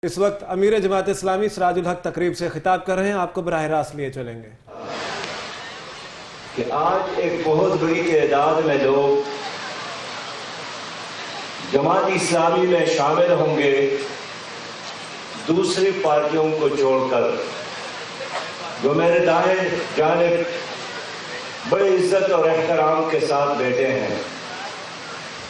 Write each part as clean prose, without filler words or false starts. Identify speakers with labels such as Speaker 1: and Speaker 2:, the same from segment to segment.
Speaker 1: اس وقت امیر جماعت اسلامی سراج الحق تقریب سے خطاب کر رہے ہیں، آپ کو براہ راست لیے چلیں گے
Speaker 2: کہ آج ایک بہت بڑی تعداد میں لوگ جماعت اسلامی میں شامل ہوں گے دوسری پارٹیوں کو چھوڑ کر، جو میرے دائیں جانب بڑی عزت اور احترام کے ساتھ بیٹھے ہیں۔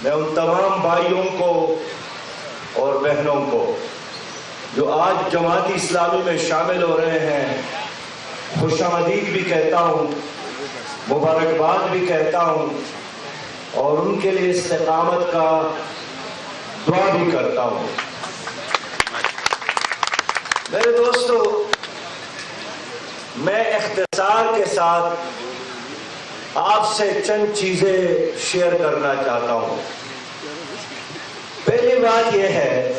Speaker 2: میں ان تمام بھائیوں کو اور بہنوں کو جو آج جماعت اسلامی میں شامل ہو رہے ہیں خوش آمدید بھی کہتا ہوں، مبارکباد بھی کہتا ہوں، اور ان کے لیے استقامت کا دعا بھی کرتا ہوں۔ میرے دوستو، میں اختصار کے ساتھ آپ سے چند چیزیں شیئر کرنا چاہتا ہوں۔ پہلی بات یہ ہے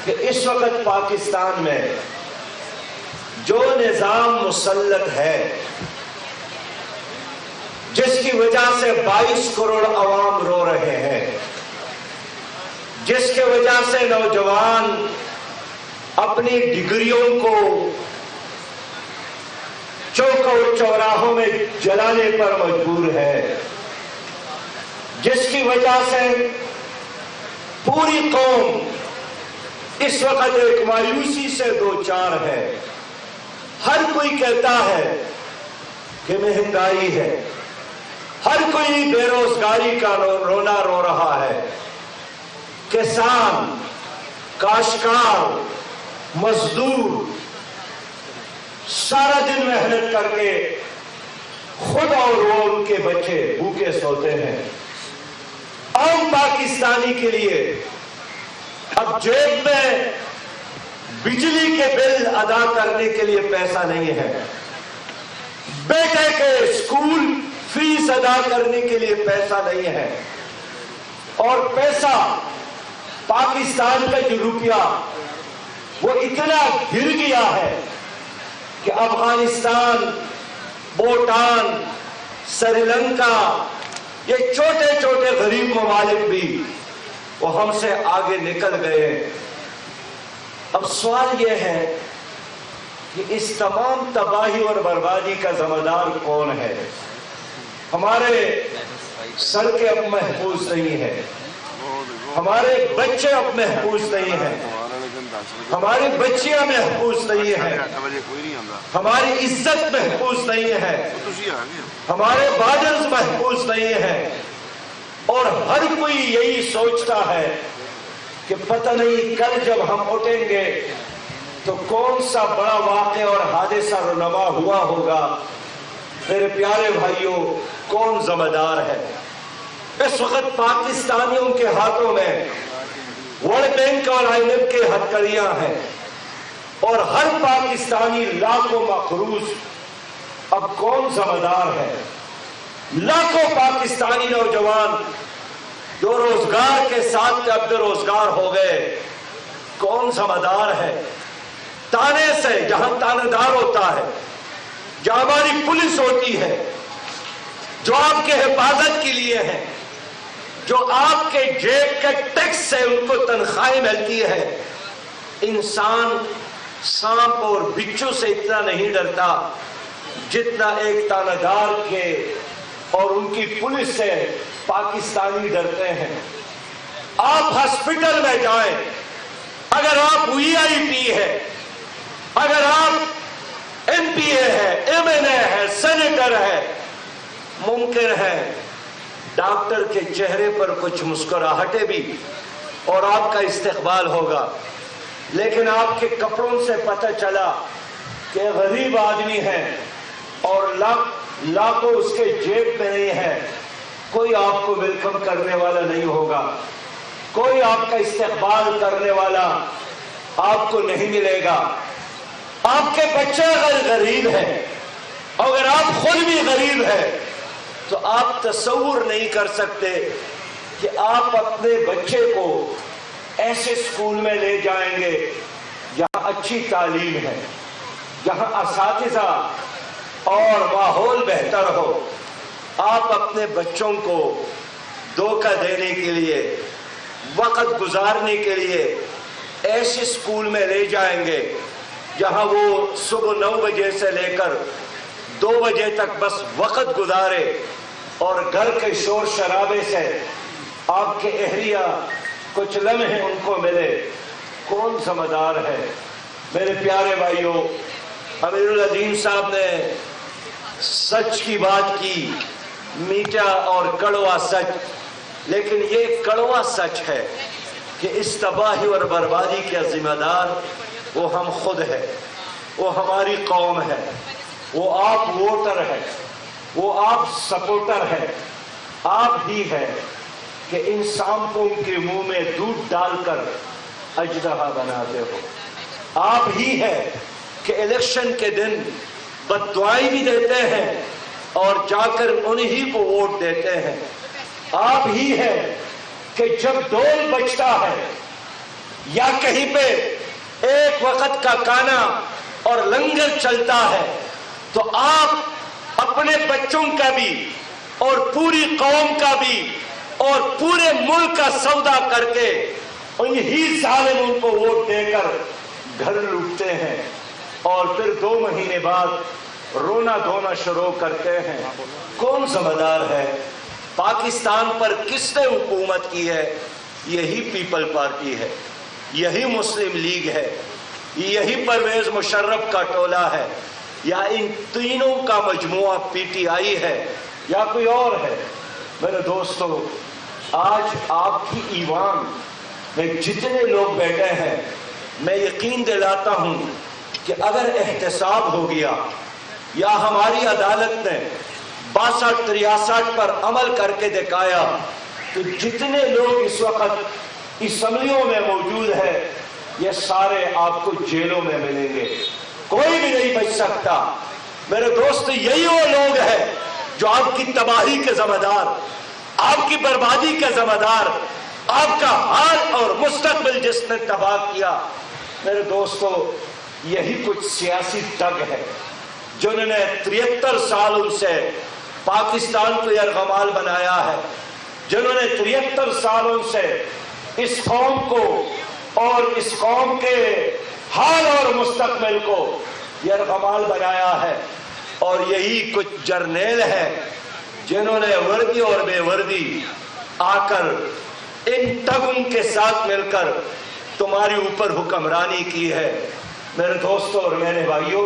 Speaker 2: کہ اس وقت پاکستان میں جو نظام مسلط ہے، جس کی وجہ سے 22 کروڑ عوام رو رہے ہیں، جس کی وجہ سے نوجوان اپنی ڈگریوں کو چوک اور چوراہوں میں جلانے پر مجبور ہے، جس کی وجہ سے پوری قوم اس وقت ایک مایوسی سے دوچار ہے۔ ہر کوئی کہتا ہے کہ مہنگائی ہے، ہر کوئی بے روزگاری کا رونا رو رہا ہے۔ کسان، کاشتکار، مزدور سارا دن محنت کر کے خود اور وہ ان کے بچے بھوکے سوتے ہیں۔ عام پاکستانی کے لیے اب جیب میں بجلی کے بل ادا کرنے کے لیے پیسہ نہیں ہے، بیٹے کے اسکول فیس ادا کرنے کے لیے پیسہ نہیں ہے، اور پیسہ پاکستان کا جو روپیہ وہ اتنا گر گیا ہے کہ افغانستان، بھوٹان، سری لنکا، یہ چھوٹے چھوٹے غریب ممالک بھی وہ ہم سے آگے نکل گئے۔ اب سوال یہ ہے کہ اس تمام تباہی اور بربادی کا ذمہ دار کون ہے؟ ہمارے سڑکیں اب محفوظ نہیں ہیں، ہمارے بچے اب محفوظ نہیں ہیں، ہماری بچیاں محفوظ نہیں ہیں، ہماری عزت محفوظ نہیں ہے، ہمارے بارڈرز محفوظ نہیں ہیں، اور ہر کوئی یہی سوچتا ہے کہ پتہ نہیں کل جب ہم اٹھیں گے تو کون سا بڑا واقعہ اور حادثہ رونما ہوا ہوگا۔ میرے پیارے بھائیوں، کون ذمہ دار ہے؟ اس وقت پاکستانیوں کے ہاتھوں میں ورلڈ بینک اور IMF کے ہتھکڑیاں ہیں، اور ہر پاکستانی لاکھوں مقروض۔ اب کون ذمہ دار ہے؟ لاکھوں پاکستانی نوجوان جو روزگار کے ساتھ اب بے روزگار ہو گئے، کون ذمہ دار ہے؟ تانے سے جہاں تانے دار ہوتا ہے، جہاں ہماری پولیس ہوتی ہے، جو آپ کے حفاظت کے لیے ہے، جو آپ کے جیب کے ٹیکس سے ان کو تنخواہیں ملتی ہے، انسان سانپ اور بچھو سے اتنا نہیں ڈرتا جتنا ایک تانے دار کے اور ان کی پولیس سے پاکستانی ڈرتے ہیں۔ آپ ہاسپٹل میں جائیں، اگر آپ VIP ہے، اگر آپ MPA ہے، MNA ہے، سینیٹر ہے، ممکن ہے ڈاکٹر کے چہرے پر کچھ مسکراہٹیں بھی اور آپ کا استقبال ہوگا، لیکن آپ کے کپڑوں سے پتہ چلا کہ غریب آدمی ہے اور لاکھوں اس کے جیب میں نہیں ہے، کوئی آپ کو ویلکم کرنے والا نہیں ہوگا، کوئی آپ کا استقبال کرنے والا آپ کو نہیں ملے گا۔ آپ کے بچے اگر غریب ہیں، اگر آپ خود بھی غریب ہیں، تو آپ تصور نہیں کر سکتے کہ آپ اپنے بچے کو ایسے اسکول میں لے جائیں گے جہاں اچھی تعلیم ہے، جہاں اساتذہ اور ماحول بہتر ہو۔ آپ اپنے بچوں کو دھوکہ دینے کے لیے وقت گزارنے کے لیے ایسے اسکول میں لے جائیں گے جہاں وہ صبح 9 بجے سے لے کر 2 بجے تک بس وقت گزارے اور گھر کے شور شرابے سے آپ کے اہلیہ کچھ لمحے ان کو ملے، کون ذمہ دار ہے؟ میرے پیارے بھائیوں، امیر العظیم صاحب نے سچ کی بات کی، میٹھا اور کڑوا سچ، لیکن یہ کڑوا سچ ہے کہ اس تباہی اور بربادی کے ذمہ دار وہ ہم خود ہیں، وہ ہماری قوم ہے، وہ آپ ووٹر ہیں، وہ آپ سپورٹر ہیں، آپ ہی ہیں کہ ان سانپوں کے منہ میں دودھ ڈال کر اژدہا بناتے ہو، آپ ہی ہیں کہ الیکشن کے دن بد دعائی بھی دیتے ہیں اور جا کر انہی کو ووٹ دیتے ہیں، آپ ہی ہیں کہ جب ڈول بجتا ہے یا کہیں پہ ایک وقت کا کھانا اور لنگر چلتا ہے تو آپ اپنے بچوں کا بھی اور پوری قوم کا بھی اور پورے ملک کا سودا کر کے انہی ظالموں کو ووٹ دے کر گھر لوٹتے ہیں اور پھر 2 مہینے بعد رونا دھونا شروع کرتے ہیں۔ کون ذمہ دار ہے؟ پاکستان پر کس نے حکومت کی ہے؟ یہی پیپل پارٹی ہے، یہی مسلم لیگ ہے، یہی پرویز مشرف کا ٹولہ ہے، یا ان تینوں کا مجموعہ پی ٹی آئی ہے یا کوئی اور ہے؟ میرے دوستو، آج آپ کی ایوان میں جتنے لوگ بیٹھے ہیں، میں یقین دلاتا ہوں کہ اگر احتساب ہو گیا یا ہماری عدالت نے 62-63 پر عمل کر کے دکھایا تو جتنے لوگ اس وقت اسمبلیوں میں موجود ہیں یہ سارے آپ کو جیلوں میں ملیں گے، کوئی بھی نہیں بچ سکتا۔ میرے دوست، یہی وہ لوگ ہیں جو آپ کی تباہی کے ذمہ دار، آپ کی بربادی کے ذمہ دار، آپ کا حال اور مستقبل جس نے تباہ کیا۔ میرے دوستو، یہی کچھ سیاسی ٹگ ہے جنہوں نے 73 سالوں سے پاکستان کو یرغمال بنایا ہے، جنہوں نے 73 سالوں سے اس قوم کو اور اس قوم کے حال اور مستقبل کو یرغمال بنایا ہے، اور یہی کچھ جرنیل ہیں جنہوں نے وردی اور بے وردی آ کر ان ٹگوں کے ساتھ مل کر تمہاری اوپر حکمرانی کی ہے۔ میرے دوستوں اور میرے بھائیوں،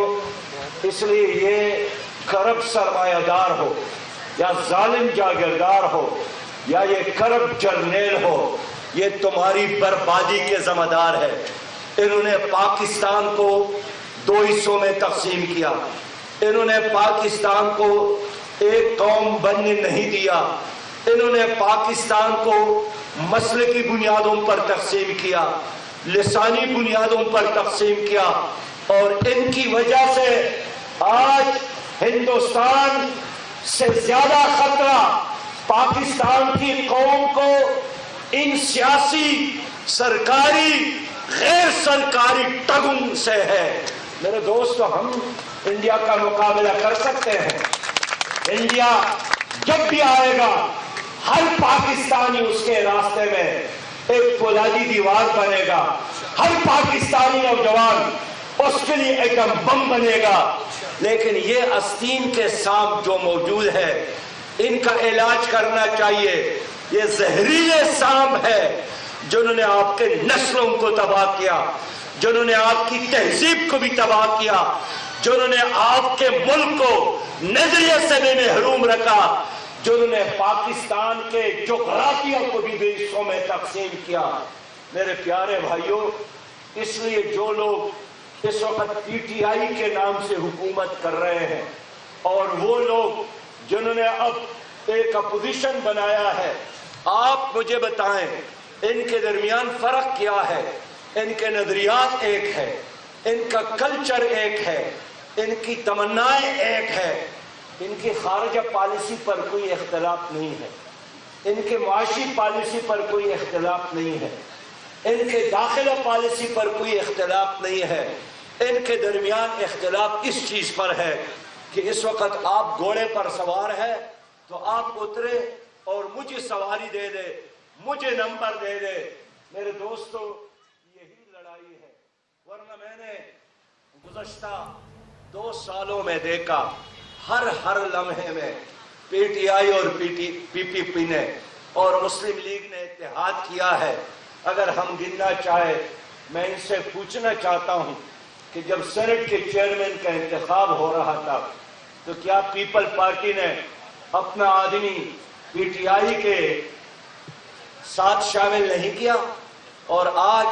Speaker 2: اس لیے یہ کرپٹ سرمایہ دار ہو یا ظالم جاگیردار ہو یا یہ کرپٹ جرنیل ہو، یہ تمہاری بربادی کے ذمہ دار ہے۔ انہوں نے پاکستان کو 2 حصوں میں تقسیم کیا، انہوں نے پاکستان کو ایک قوم بننے نہیں دیا، انہوں نے پاکستان کو مسلکی بنیادوں پر تقسیم کیا، لسانی بنیادوں پر تقسیم کیا، اور ان کی وجہ سے آج ہندوستان سے زیادہ خطرہ پاکستان کی قوم کو ان سیاسی، سرکاری، غیر سرکاری ٹگوں سے ہے۔ میرے دوستو، ہم انڈیا کا مقابلہ کر سکتے ہیں۔ انڈیا جب بھی آئے گا، ہر پاکستانی اس کے راستے میں ایک فولادی دیوار بنے گا، ہر پاکستانی نوجوان اس کے لیے ایٹم بم بنے گا۔ لیکن یہ آستین کے سانپ جو موجود ہے، ان کا علاج کرنا چاہیے۔ یہ زہریلے سانپ ہے جنہوں نے آپ کے نسلوں کو تباہ کیا، جنہوں نے آپ کی تہذیب کو بھی تباہ کیا، جنہوں نے آپ کے ملک کو نظریے سے بھی محروم رکھا، جنہوں نے پاکستان کے جغرافیہ کو بھی بے حصوں میں تقسیم کیا۔ میرے پیارے بھائیوں، اس لیے جو لوگ اس وقت پی ٹی آئی کے نام سے حکومت کر رہے ہیں اور وہ لوگ جنہوں نے اب ایک اپوزیشن بنایا ہے، آپ مجھے بتائیں ان کے درمیان فرق کیا ہے؟ ان کے نظریات ایک ہے، ان کا کلچر ایک ہے، ان کی تمنائیں ایک ہے، ان کی خارجہ پالیسی پر کوئی اختلاف نہیں ہے، ان کے معاشی پالیسی پر کوئی اختلاف نہیں ہے، ان کے داخلہ پالیسی پر کوئی اختلاف نہیں ہے۔ ان کے درمیان اختلاف اس چیز پر ہے کہ اس وقت آپ گھوڑے پر سوار ہیں تو آپ اترے اور مجھے سواری دے دے، مجھے نمبر دے دے۔ میرے دوستو، یہی لڑائی ہے، ورنہ میں نے گزشتہ 2 سالوں میں دیکھا ہر لمحے میں پی ٹی آئی اور پی پی پی نے اور مسلم لیگ نے اتحاد کیا ہے۔ اگر ہم گننا چاہے، میں ان سے پوچھنا چاہتا ہوں کہ جب سینٹ کے چیئرمین کا انتخاب ہو رہا تھا تو کیا پیپل پارٹی نے اپنا آدمی پی ٹی آئی کے ساتھ شامل نہیں کیا؟ اور آج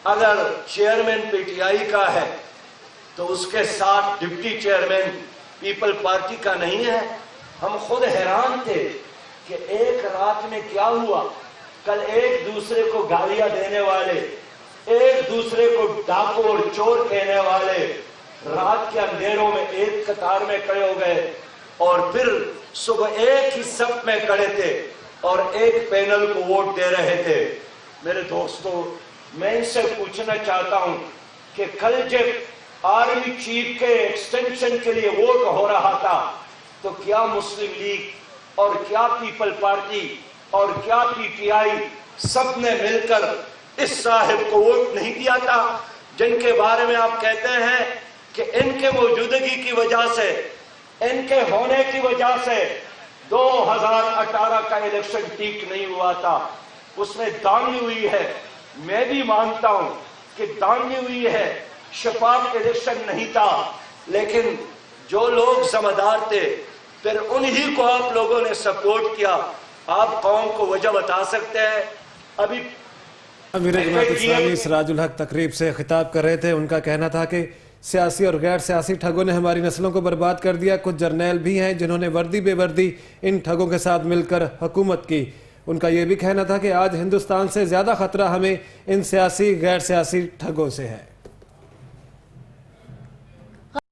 Speaker 2: اگر چیئرمین پی ٹی آئی کا ہے تو اس کے ساتھ ڈپٹی چیئرمین پیپل پارٹی کا نہیں ہے۔ ہم خود حیران تھے کہ ایک رات میں کیا ہوا۔ کل ایک دوسرے کو گالیاں دینے والے، ایک دوسرے کو ڈاکو اور چور کہنے والے رات کے اندھیروں میں ایک قطار میں کھڑے ہو گئے، اور پھر صبح ایک ہی صف میں کھڑے تھے اور ایک پینل کو ووٹ دے رہے تھے۔ میرے دوستو، میں ان سے پوچھنا چاہتا ہوں کہ کل جب آرمی چیف کے ایکسٹینشن کے لیے ووٹ ہو رہا تھا تو کیا مسلم لیگ اور کیا پیپل پارٹی اور کیا پی ٹی آئی سب نے مل کر اس صاحب کو ووٹ نہیں دیا تھا، جن کے بارے میں آپ کہتے ہیں کہ ان کے موجودگی کی وجہ سے، ان کے ہونے کی وجہ سے 2018 کا الیکشن ٹھیک نہیں ہوا تھا؟ اس میں داغی ہوئی ہے، میں بھی مانتا ہوں کہ داغی ہوئی ہے، شفاف الیکشن نہیں تھا، لیکن جو لوگ ذمہ دار تھے پھر انہی کو آپ لوگوں نے سپورٹ کیا۔ آپ قوم کو وجہ بتا سکتے ہیں؟ ابھی
Speaker 1: امیر جماعت اسلامی سراج الحق تقریب سے خطاب کر رہے تھے۔ ان کا کہنا تھا کہ سیاسی اور غیر سیاسی ٹھگوں نے ہماری نسلوں کو برباد کر دیا۔ کچھ جرنیل بھی ہیں جنہوں نے وردی بے وردی ان ٹھگوں کے ساتھ مل کر حکومت کی۔ ان کا یہ بھی کہنا تھا کہ آج ہندوستان سے زیادہ خطرہ ہمیں ان سیاسی غیر سیاسی ٹھگوں سے ہے۔